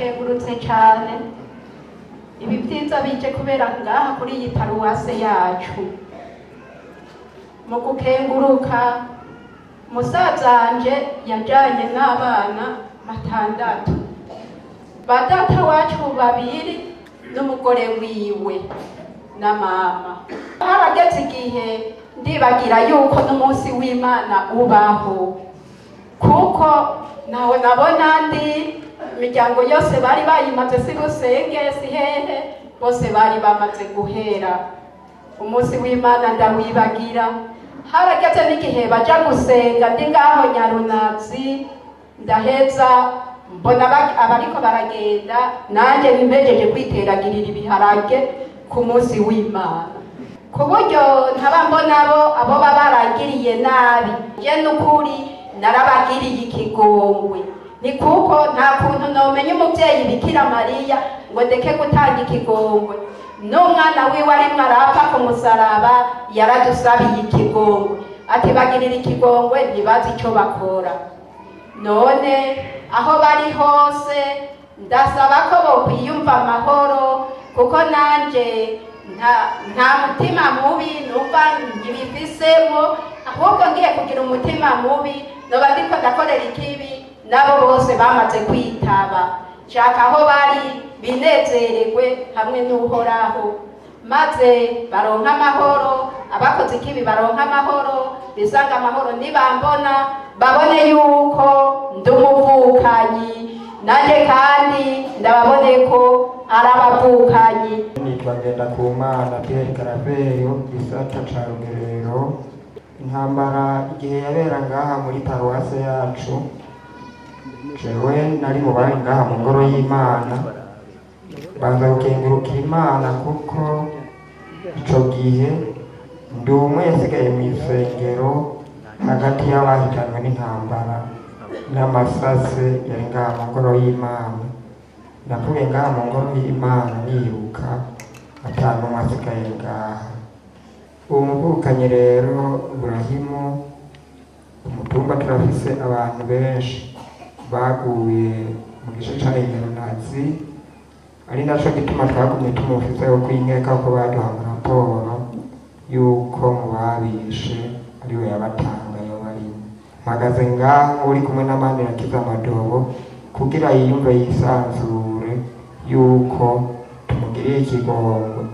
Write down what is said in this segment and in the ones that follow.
ndakengurutse cyane ibi byiza bije kubera ngaha kuri iyi paruwase yacu. Mu gukenguruka musazanje yajanye n'abana 6 ba data wacu 2 n'umugore wiwe na mama. Harageze igihe ndibagira yuko n'umunsi w'Imana ubaho, kuko nawe nabona ndi imiryango yose bari bayimaze si Rusenge si hehe, bose bari bamaze guhera. Umunsi w'Imana ndawibagira. Harageze n'igihe baja gusenga ndi ngaho Nyarunazi, ndaheza mbona abariko baragenda, nanje nimbejeje kwiteragirira ibiharage ku munsi w'Imana, ku buryo ntaba mbona abo babaragiriye nabi. Je n'ukuri narabagiriye ikigongwe, ni kuko nta kuntu nomenya umuvyeyi Bikira Mariya ngo ndeke gutanga ikigongwe. N'umwana wiwe arimwo arapfa ku musaraba yaradusabiye ikigongwe, ati bagirira ikigongwe ntibazi ico bakora. None aho bari hose ndasaba ko bokwiyumva amahoro, kuko nanje nta mutima mubi numva ngibifisemo, ahubwo ngiye kugira umutima mubi noba ndiko ndakorera ikibi nabo bose bamaze kwitaba. Shaka aho bari binezererwe hamwe n'Uhoraho, maze baronka amahoro, abakoze ikibi baronka amahoro, bisanga amahoro. Nibambona babone yuko ndi umuvukanyi, nanje kandi ndababone ko ari abavukanyi. Nitwa Ngendakumana Pierre Karaveri, gisata ca Rugerero. Intambara igihe yabera ngaha muri paruwase yacu, jewe nari mu bari ngaha mu ngoro y'Imana, banza gukengurukira Imana kuko ico gihe ndi umwe yasigaye mw'isengero hagati y'abahitanwe n'intambara n'amasase yari ngaha mu ngoro y'Imana. Navuye ngaha mu ngoro y'Imana niruka, atanu asigaye ngaha. Uwo muvukanye rero Burahimu, umutumba turafise abantu benshi baguye mu gice ca Nyarunazi, ari naco gituma twagumye tumufizeho kwinkeka ko baduha raporo yuko mu babishe ariwe yabatangayo barimo. Mpagaze ngaho uri kumwe n'abandi Rakiza Madobo kugira yiyumve yisanzure yuko tumugiriye ikigongwe,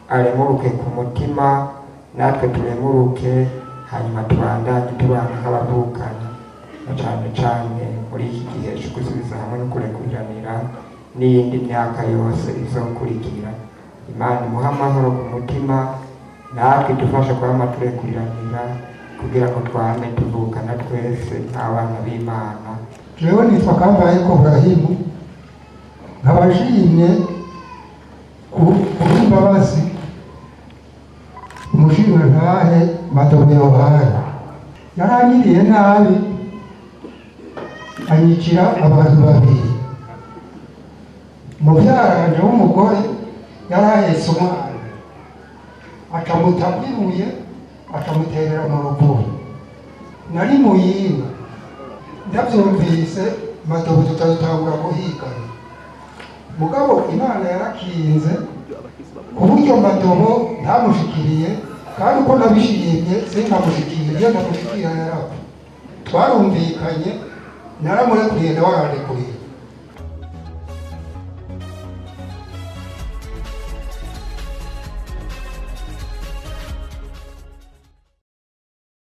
aremuruke ku mutima, natwe turemuruke, hanyuma tubandanye tubana nk'abavukana, na cane cane muri iki gihe co gusubiza hamwe no kurekuriranira n'iyindi myaka yose izokurikira. Imana imuha amahoro ku mutima, natwe dufasha kwama turekuriranira kugira ngo twame tuvukana twese nk'abana b'Imana. Jewe nitwa Kambayeko Burahimu, nkabashimye imbabazi umushingantahe Madobo Yohani. Yaranyiriye nabi, anyicira abantu 2. Muvyaranje w'umugore yarahetse umwana, akamutaba ibuye, akamuterera mu ruguru. Nari muyinga, ndavyumvise Madobo tutazitangura guhigana. Mugabo Imana yarakinze ku buryo Madobo ntamushikiriye, kandi uko nabishimye sinkamushikiriye, namushikira yarapfa. Twarumvikanye, naramurekuye nawe arandekuye.